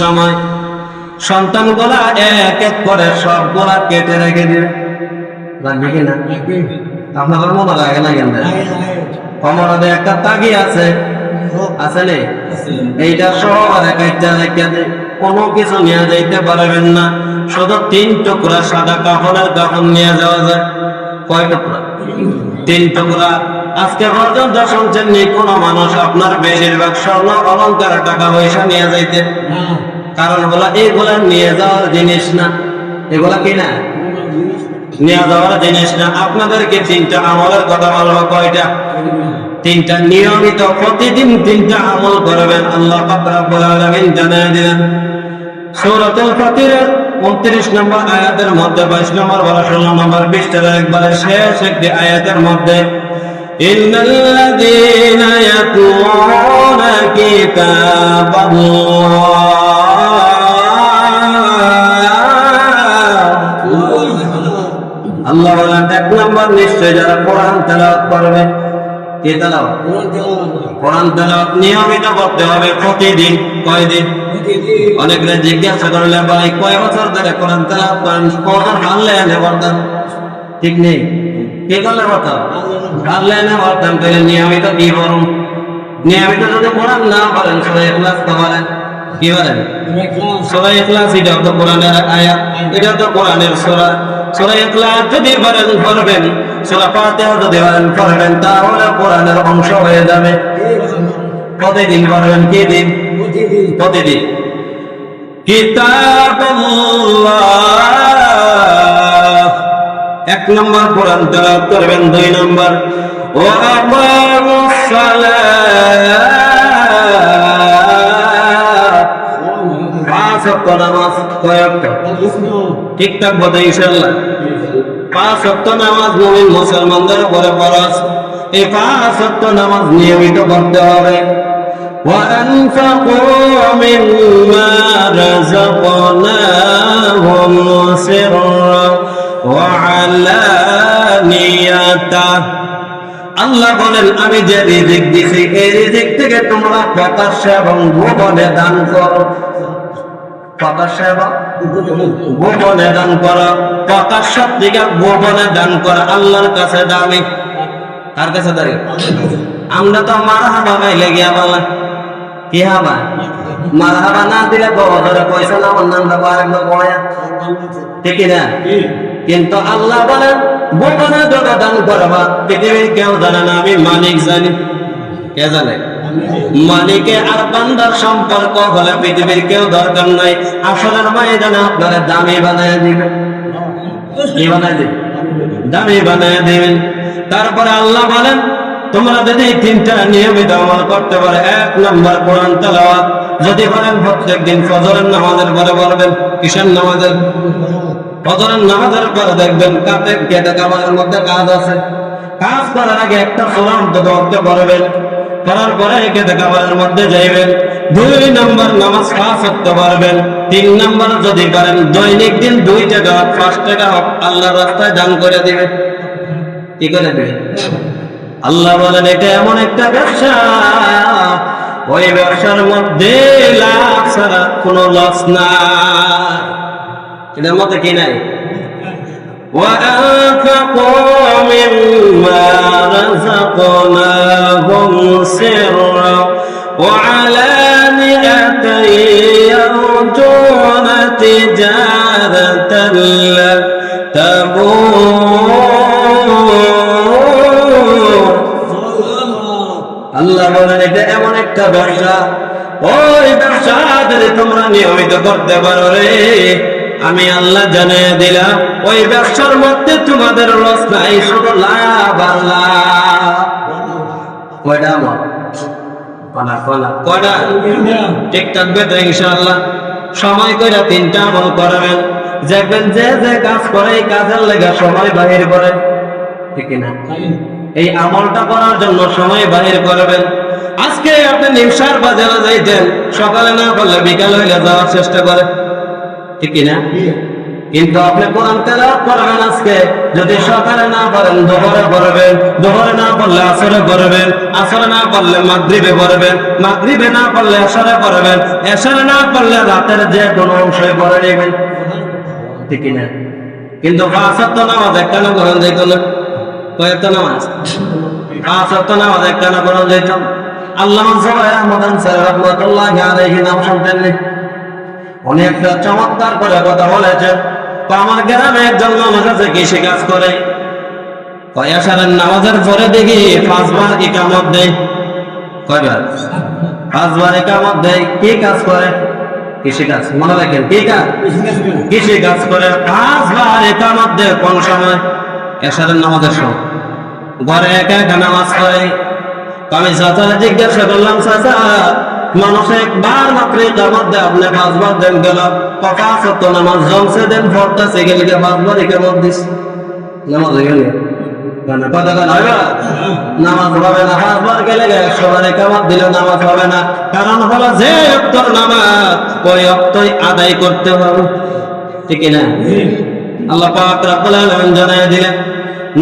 সময় সন্তানগুলা এক এক করে সবগুলা কেটে রেখে দিবে, লাগবে কিনা? আপনাদের মনে লাগে না কেন? কমরাতে একটা তাগি আছে, আছে নে? এইটা সহ একটা রেখে দেয়, কোনো কিছু নিয়ে যাইতে পারবেন না, শুধু 3 টুকরা সাদা কাপড়ের কাপড় নিয়ে যাওয়া যায়। কয় টুকরা? 3 টুকরা। আজকে পর্যন্ত শুনছেন নি কোনো মানুষ আপনার বেশিরভাগ স্বর্ণ অলঙ্কার টাকা পয়সা নিয়ে যাইতে? কারণ হলো এইগুলা নিয়ে যাওয়ার জিনিস না। এগুলা কি না? নিয়ে যাওয়ার জিনিস না। আপনাদেরকে 3টা আমলের কথা বলবো। কয়টা? 3টা। নিয়মিত প্রতিদিন 3টা আমল করবেন। আল্লাহ পাক রব্বুল আলামিন জানিয়ে দিলেন সূরাতুল ফাতিরের 29 নম্বর আয়াতের মধ্যে, 22 নম্বর, 16 নম্বর, 20 একবারে শেষ একটি আয়াতের মধ্যে, ইন্নাল্লাযীনা ইয়াতলুনা কিতাবাল্লাহ, আল্লাহ বলেন 1 নম্বর নিশ্চয় যারা কোরআন তেলাওয়াত করবে। কি তেলাওয়াত? কোরআন তেলাওয়াত নিয়মিত করতে হবে প্রতিদিন। কয়দিন? অনেকরা জিজ্ঞাসা করলে ভাই কয় বছর ধরে কোরআন তেলাওয়াত করেন? কোরআন আনলে এনে বলতাম, ঠিক নেই? কি করলে বলতাম? আনলে এনে বলতাম। তাহলে নিয়মিত কি করুন? নিয়মিত যদি কোরআন না বলেন, সূরা ইখলাস তো বলেন। কি বলেন? সূরা ইখলাস, এটাও তো কোরআনের আয়াত, এটাও তো কোরআনের সূরা। সূরা ইখলাস যদি পড়বেন, সূরা ফাতিহা যদি পড়বেন, তাহলে কোরআনের অংশ হয়ে যাবে। প্রতিদিন পড়বেন। কি দিন? প্রতিদিন। কিতাবুল্লাহ 1 নম্বর কোরআন তেলাওয়াত করবেন। 2 নম্বর ওয়া আকামুস সালাত, 5 ওয়াক্ত নামাজ। কয় ওয়াক্ত? ঠিকঠাক বলে ইনশাআল্লাহ 5 ওয়াক্ত নামাজ মুমিন মুসলমানদের উপরে ফরজ। এই 5 ওয়াক্ত নামাজ নিয়মিত পড়তে হবে। وأنفقوا مما رزقناهم سرا وعلانية, আল্লাহ বলেন আমি যে রিজিক দিছি এই রিজিক থেকে তোমরা প্রকাশ্যে এবং গোপনে দান করো। প্রকাশ্যে এবং গোপনে দান করো। প্রকাশ্য থেকে গোপনে দান করা আল্লাহর কাছে দামি। কার কাছে দাঁড়ি? আমরা তো মারহাবা গাইলে গিয়া বলা কি হাবা, মারহাবা না দিলে বড় পয়সা না অন্যান্য ঠিক না? কিন্তু আল্লাহ বলেন গোপনে যত দান করবা পৃথিবীর কেউ জানে না, আমি মালিক জানি। কে জানে? মালিকে আর বান্দার সম্পর্ক হলে পৃথিবীর কেউ দরকার নাই। আসলের ময়দানে আপনারা দামি বানায় দিবেন। কি বানায় দিবেন? দামি বানায় দিবেন। তারপরে আল্লাহ বলেন তোমরা যদি 3টা নিয়মিত আমল করতে পারো, 1 নম্বর কোরআন তেলাওয়াত যদি করেন প্রত্যেকদিন ফজরের নামাজের পরে পড়বেন। কিসের নামাজের? ফজরের নামাজের পরে দেখবেন কাতে কেটে কামারের মধ্যে কাজ আছে। কাজ করার আগে একটা সূরা অন্তত পড়বেন। করার পরে কেটে কামারের মধ্যে যাইবেন। 2 নম্বর নামাজ 5 ওয়াক্ত পড়বেন। 3 নম্বর যদি পারেন দৈনিক দিন 2 টাকা 5 টাকা আল্লাহর রাস্তায় দান করে দিবেন। কি করে দিবেন? আল্লাহ বলেন এটা এমন একটা ব্যবসা, ওই ব্যবসার মধ্যে লাভ ছাড়া কোনো লস নাই। এটার মধ্যে কি নাই? وَأَنفِقُوا مِمَّا رَزَقْنَاهُمْ سِرًّا وَعَلَانِيَةً يَرْجُونَ تِجَارَةً لَّن تَبُورَ। আল্লাহ বলেন এটা এমন একটা ব্যবসা, ওই ব্যবসা যদি তোমরা নিয়মিত করতে পারো রে, আমি আল্লাহ জানিয়ে দিলাম ওই ব্যবসার মধ্যে তোমাদের লস নাই, শুধু লাভ আর লাভ। কয়টা আমার কয়টা? ঠিক থাকবে তো ইনশাআল্লাহ। সময় করে 3টা আমল করবেন। দেখবেন যে যে কাজ করে এই কাজের লেগে সময় বাহির করে, ঠিক না? এই আমলটা করার জন্য সময় বাহির করবেন। আজকে আপনি নিমসার বাজারে যাইতেন, সকালে না করলে বিকাল হইলে যাওয়ার চেষ্টা করে, ঠিক না? কিন্তু আপনি কোরআন তেলাওয়াত করবেন আজকে, যদি সকালে না পারেন দুপুরে পড়বেন, দুপুরে না পড়লে আসরে পড়বেন, আসরে না পড়লে মাগরিবে পড়বেন, মাগরিবে না পড়লে এশারে পড়বেন, এশারে না পড়লে রাতের যে কোনো অংশে পড়ে নেবেন, ঠিক না? কিন্তু 5 ওয়াক্ত নামাজ কেন করেন যাইত না? কয়েকটা নামাজ 5 ওয়াক্ত নামাজ কেন করেন যাইত? আল্লামা জুবাইর আহমদ আনসারী রাহমাতুল্লাহি আলাইহি নাম শুনতেন নি? অনেকটা চমৎকার করে কথা বলেছে। তো আমার গ্রামে একজন মানুষ আছে কৃষি কাজ করে, এশারের নামাজের পরে দেখি 5 বার ইকামত দেয়। কয়বার? 5 বার ইকামত দেয়। কি কাজ করে? কৃষি কাজ। মনে রাখেন, কি কাজ? কৃষি কাজ করে। 5 বার ইকামত দেয়। কোন সময়? এশারের নামাজের সময়। ঘরে একা একা নামাজ পড়ে। আমি চাচারা জিজ্ঞাসা করলাম, চাচা মানুষ একবার মাত্র ইকামত দেয়, আপনি 5 বার দেন গেল? 5 ওয়াক্ত নামাজ জমছে দেন পড়তেছে, গেলে 5 বার ইকামত দিস, নামাজ হয়ে গেল নামাজ হবে না। 5 বার গেলে 100 বার ইকামত দিলে নামাজ হবে না। কারণ হলো যে ওয়াক্তর নামাজ ওই ওয়াক্তই আদায় করতে হবে, ঠিক না? আল্লাহ পাক রব্বুল আলামিন জানায় দিলেন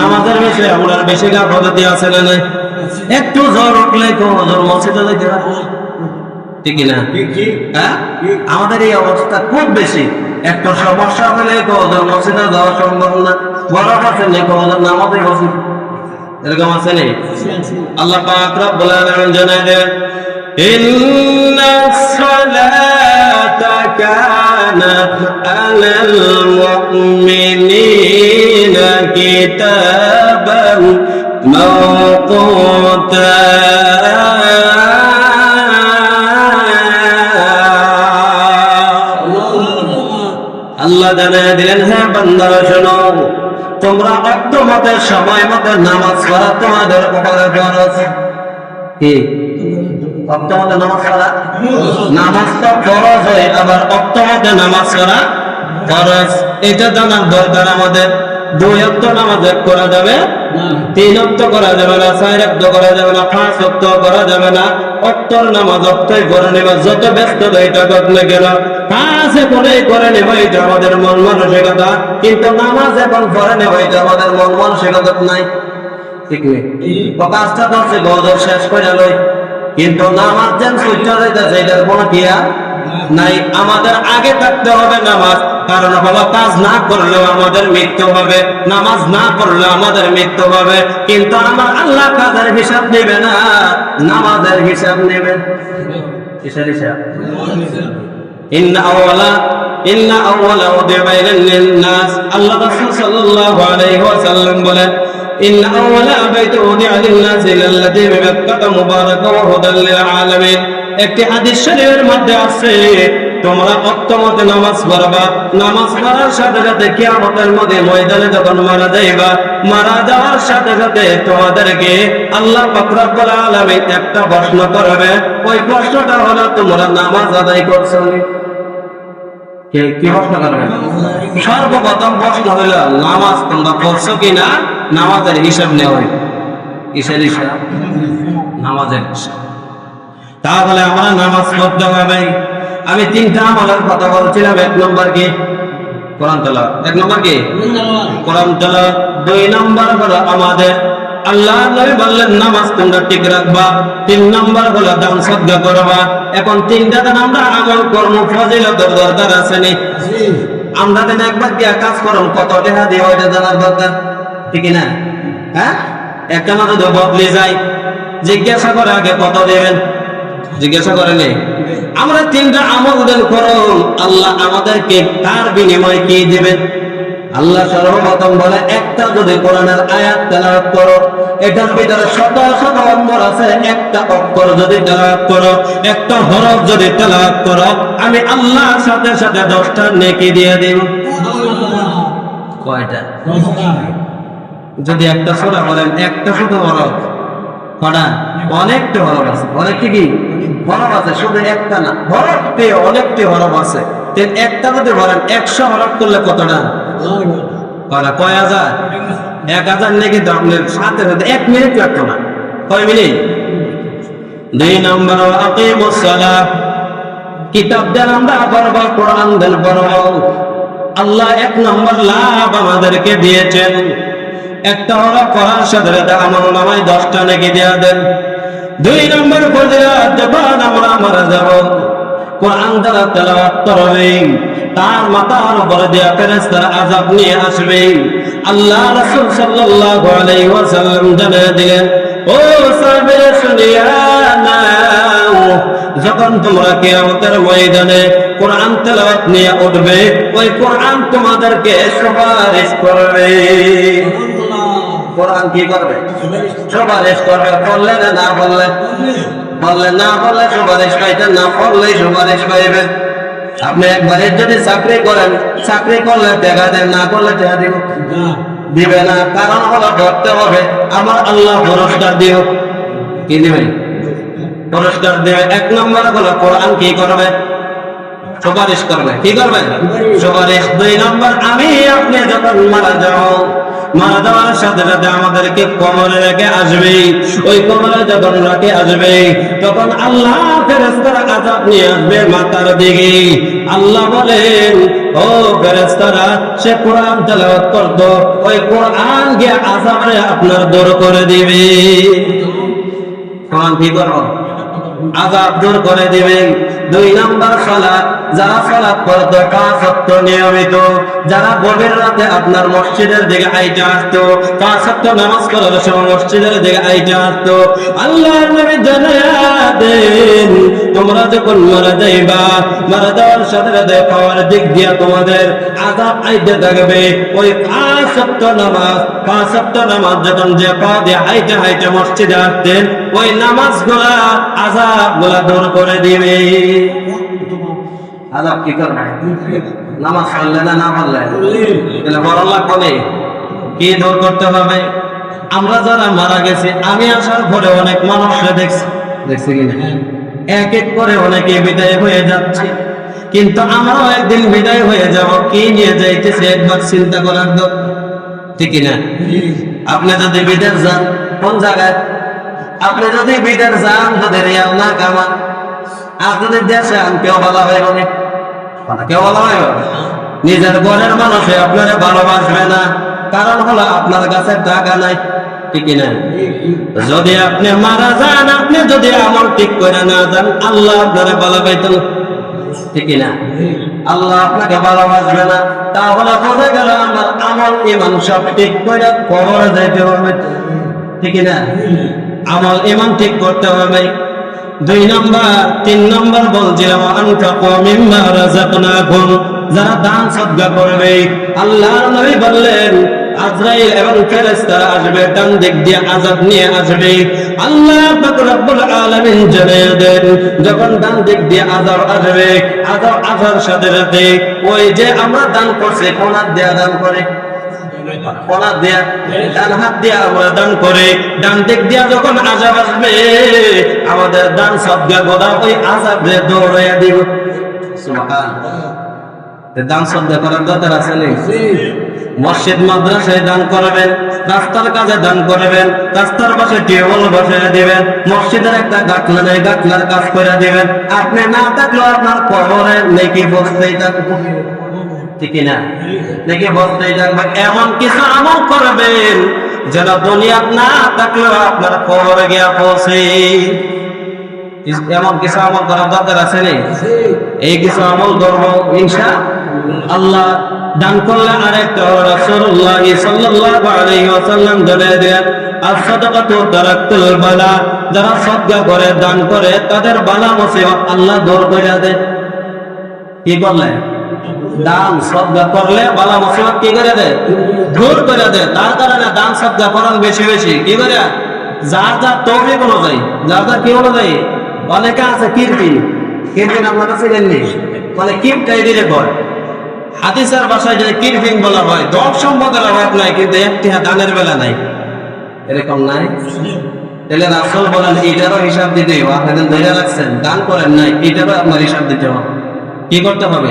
নামাজের বিষয়ে আমরা বেশি গাফলতি আছে না নাই? একটু জ্বর উঠলে তো হুজুর মসজিদে যাইতে হবে, ঠিক না? হ্যাঁ, আমাদের এই অবস্থা খুব বেশি। একটু সমস্যা হলে তো হুজুর মসজিদে যাওয়া সম্ভব না। বড় আছে নেই হুজুর নামাজে বসে, এরকম আছে নেই? আল্লাহ পাক রব্বুল আলামিন জানায় দেন ইন্নাস সালাতা কানাত আলাল মুমিনিনা কিতাবান মাওকুতা। আল্লাহ জানায় দিলেন, হ্যাঁ বান্দারা শোনো, তোমরা ওয়াক্ত মতে সময় মতে নামাজ পড়া তোমাদের উপরে ফরজ। কি ওয়াক্ত মতে নামাজ পড়া? নামাজ তো ফরজ হয়, আবার ওয়াক্ত মতে নামাজ পড়া ফরজ। এটা জানার দরকার আমাদের। 2 ওয়াক্ত নামাজ করা যাবে, 3 ওয়াক্ত করা যাবে না, 4 ওয়াক্ত করা যাবে না, 5 ওয়াক্ত করা যাবে না। ওয়াক্তর নামাজ ওয়াক্তই পড়ে নেবা, যত ব্যস্ত এটা করলে কেন কাজে করে নেব, এটা আমাদের মন মানসিকতা। কিন্তু নামাজ এখন পড়ে নেব, এটা আমাদের মন মানসিকতা নাই, ঠিক নেই? কাজটা করছে গজব শেষ করে লই, কিন্তু নামাজ যেন ছুটতে যাইতেছে এটার কোনো ক্রিয়া নাই। আমাদের আগে থাকতে হবে নামাজ, কারণ হলো কাজ না করলেও আমাদের মৃত্যু হবে, নামাজ না পড়লেও আমাদের মৃত্যু হবে। কিন্তু আমার আল্লাহ কাজের হিসাব নেবে না, নামাজের হিসাব নেবেন। কিসের হিসাব? ইন্না আউওয়ালা উদিয়া লিন-নাস, আল্লাহ রাসূল সাল্লাল্লাহু আলাইহি ওয়াসাল্লাম বলেন ইন্না আউওয়ালা বাইতি উদিয়া লিন-নাস আল্লাযী বিবাক্কাতা মুবারাকান ওয়া হুদাল লিল আলামিন। একটি হাদিস শরীফের মধ্যে আছে, তোমরা ওয়াক্ত মতে নামাজ পড়বা, নামাজ পড়ার সাথে সাথে কিয়ামতের মধ্যে ময়দানে যখন মারা যাইবা, মারা যাওয়ার সাথে সাথে তোমাদেরকে আল্লাহ পাক রব্বুল আলামিন একটা প্রশ্ন করবে। ওই প্রশ্নটা হলো তোমরা নামাজ আদায় করছো নি? কি প্রশ্ন করবে? সর্বপ্রথম প্রশ্ন হলো নামাজ তোমরা পড়ছো কিনা, নামাজের হিসাব নেওয়া। কিসের হিসাব? নামাজের হিসাব। তাহলে আমরা নামাজ পড়তে হবে। আমি 3টা আমলের কথা বলছিলাম। 1 নম্বর কি? কোরআন তেলাওয়াত। 1 নম্বর কি? কোরআন তেলাওয়াত। 2 নম্বর হলো আমাদের আল্লাহ নবী বললেন নামাজ তোমরা ঠিক রাখবা। 3 নম্বর হলো দান সদকা করবা। এখন 3টা দান আমরা আমল কর্ম ফজিলতের দরকার আছে নি? আমরা দিন একবার কি কাজ করুন, কত টাকা দিয়ে ওইটা জানার দরকার, ঠিক না? হ্যাঁ, একটা না যদি বদলে যায়, জিজ্ঞাসা করে আগে কত দেবেন, জিজ্ঞাসা করেনি? আমরা 3টা আমল দেন করুন, আল্লাহ আমাদেরকে তার বিনিময়ে কি দিবেন? আল্লাহ সর্বপ্রথম বলে, একটা যদি কোরআনের আয়াত তেলাওয়াত করো, এটার ভিতরে শত শত অক্ষর আছে, একটা অক্ষর যদি তেলাওয়াত করো, একটা হরফ যদি তেলাওয়াত করো, আমি আল্লাহর সাথে সাথে 10টা নেকি দিয়ে দেব। কয়টা? যদি একটা সূরা বলেন, একটা শুধু হরফ কটা? অনেকটা হরফ আছে। অনেকটা কি হরফ আছে? শুধু একটা না, হরফে অনেকটি হরফ আছে। একটা যদি বলেন 100 হরফ করলে কতটা? কয় হাজার? 1000 নাকি? আপনার সাথে সাথে 1 মিনিট লাগতো না। কয় মিনিট? 2 নম্বর আকিমুস সালাত। কিতাব দেন আমরা পড়ব, কোরআন দেন পড়ব। আল্লাহ 1 নম্বর লাভ আমাদেরকে দিয়েছেন। একটা হলো কোরআন সাথে আমল নামায় 10টা নেকি দেয়া দেন। 2 নম্বর ফজিলত, যখন আমরা মারা যাব কোরআন দ্বারা তেলাওয়াত করবে, তার মাথার উপরে দিয়া ফেরেশতারা আযাব নিয়ে আসবে। আল্লাহ রাসূল সাল্লাল্লাহু আলাইহি ওয়াসাল্লাম জানিয়ে দিলেন, ও সাহাবীরা শুনিয়া নাও, যখন তোমরা কিয়ামতের ময়দানে কোরআন তেলাওয়াত নিয়ে উঠবে, ওই কোরআন তোমাদেরকে সুপারিশ করবে। কোরআন কি করবে? সুপারিশ করবে। বললে না বললে? বললে না বললে সুপারিশ পাইতেন না, পড়লেই সুপারিশ পাইবেন। আপনি একবারে যদি চাকরি করেন, চাকরি করলে টাকা দেন, না করলে টাকা দিব দিবে না। কারণ হলো ধরতে হবে আমার আল্লাহ পুরস্কার দিও। কি দিবে? পুরস্কার দিবে। 1 নম্বর হলো কোরআন কি করবে? সুপারিশ করবে। কি করবে? সুপারিশ। 2 নম্বর, আমি আপনি যখন মারা যাওয়ার সাথে সাথে আমাদেরকে কবরে রেখে আসবে। ওই কবরে যখন রেখে আসবে, তখন আল্লাহ ফেরেশতারা আযাব নিয়ে আসবে মাথার দিকে। আল্লাহ বলেন, ও ফেরেশতারা, সে কোরআন তেলাওয়াত করতো, ওই কোরআন গিয়ে আযাবে আপনার দূর করে দিবে। কোরআন কি করব? আযাব দূর করে দিবে। 2 নম্বর সালাত, যারা সালাত পড়তো 5 ওয়াক্ত নিয়মিত, যারা গভীর রাতে আপনার মসজিদের দিকে আইটা আসতো, 5 ওয়াক্ত নামাজ পড়ার সময় মসজিদের দিকে আইটা আসতো, আল্লাহর নবী জানায়া দেন, তোমরা যখন মারা যাইবা, মারা যাওয়ার সাথে সাথে পাওয়ার দিক দিয়া তোমাদের আযাব আইতে থাকবে। ওই 5 ওয়াক্ত নামাজ যখন যে পা দিয়ে আইটা আইটা মসজিদে আসতেন, ওই নামাজগুলা আযাবগুলা দূর করে দিবে। আযাব কি করবে? নামাজ পড়লে না পড়লে? তাহলে বড় লাগবে কি দূর করতে হবে? আমরা যারা মারা গেছি, আমি আসার পরে অনেক মানুষরা দেখছি কিনা, এক এক করে অনেকে বিদায় হয়ে যাচ্ছে, কিন্তু আমরাও একদিন বিদায় হয়ে যাব। কি নিয়ে যাইতেছে একবার চিন্তা করার দরকার, ঠিক না? আপনি যদি বিদেশ যান, কোন জায়গায়? আপনি যদি বিদেশ যান, যদি রিয়াল না কামান, আপনাদের দেশে কেউ বলা হয় না, কেউ বলা হয় নিজের ঘরের মানুষে আপনারা ভালোবাসবে না। কারণ হলো আপনার কাছে টাকা নাই, ঠিক না? যদি আপনি মারা যান, আপনি যদি আমল ঠিক করে না যান, আল্লাহ আপনারা ভালোবাসবেন, ঠিক না? আল্লাহ আপনাকে ভালোবাসবে না। তাহলে বোঝা গেল আমার আমল ইমান সব ঠিক করে কবরে যাইতে হবে, ঠিক না? আমল ইমান ঠিক করতে হবে। 2 নম্বর, 3 নম্বর বলছিলাম, আনফাকু মিম্মা রাযাকনাকুম, যারা দান সদকা করবে, আল্লাহর নবী বললেন আজরাইল এবং ফেরেশতারা আসবে, ডান দিক দিয়ে আযাব নিয়ে আসবে। আল্লাহ পাক রব্বুল আলামিন জানিয়ে দেন, যখন ডান দিক দিয়ে আযাব আসবে, আযাব আসার সাথে সাথে ওই যে আমরা দান করছি, কোন হাত দিয়ে দান করে? কোন হাত দিয়ে? ডান হাত দিয়ে আমরা দান করে, ডান দিক দিয়ে যখন আযাব আসবে, আমাদের দান সদকা গোদা ওই আযাবে দৌড়াইয়া দিব। সুবহানাল্লাহ। দান সদকা করার দরকার আছে না? মসজিদ মাদ্রাসায় দান করবেন, রাস্তার কাজে দান করবেন, রাস্তার পাশে টিউবওয়েল বসিয়ে দিবেন, মসজিদের একটা গাটলা নেই, গাটলার কাজ করে দিবেন। আপনি না থাকলেও আপনার কবরে নেকি বসতেই থাকবে, ঠিক না? নেকি বসতেই থাকবে। এমন কিছু আমল করবেন যেন দুনিয়া না থাকলেও আপনার কবরে গিয়া পৌঁছে। এমন কিছু আমল করার দরকার আছে না? এই কিছু আমল করবো ইনশাআল্লাহ। দান করলে আরেকটা রাসূলুল্লাহ সাল্লাল্লাহু আলাইহি ওয়াসাল্লাম জানিয়ে দেন, as-সাদাকাতু তারাক্তুল বালা, যারা সদকা করে, দান করে, তাদের বালা মুসিবত আল্লাহ দূর করে দেয়। কি করলে? দান সদকা করলে বালা মুসিবত কি করে দেয়? দূর করে দেয়। তার কারণে দান সদকা করেন বেশি বেশি। কি করে? যার যার তৌফিক অনুযায়ী, যার যার কি অনুযায়ী। অনেকে আছে কিরপিন আপনার কাছে জাননি, মানে কিপটাই দিলে করে। হাদিসের ভাষায় যদি কিরপিন বলা হয়, ধন সম্পদের অভাব নাই, কিন্তু একটি দানের বেলা নাই, এরকম নাই। তাহলে রাসূল বলেন এটারও হিসাব দিতে হবে। আপনাদের ধরে রাখছেন, দান করেন নাই, এটারও আপনার হিসাব দিতে হবে। কি করতে হবে?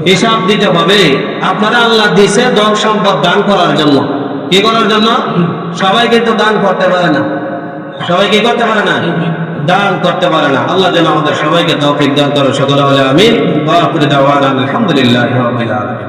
হিসাব দিতে হবে। আপনারা আল্লাহ দিছে ধন সম্পদ দান করার জন্য। কি করার জন্য? সবাই কিন্তু দান করতে পারে না, সবাই কি করতে পারে না? দান করতে পারে না। আল্লাহ যেন আমাদের সবাইকে তৌফিক দান করে। সকলে বলে আমিন। ওয়া আখিরু দাওয়ানা আলহামদুলিল্লাহি রাব্বিল আলামিন।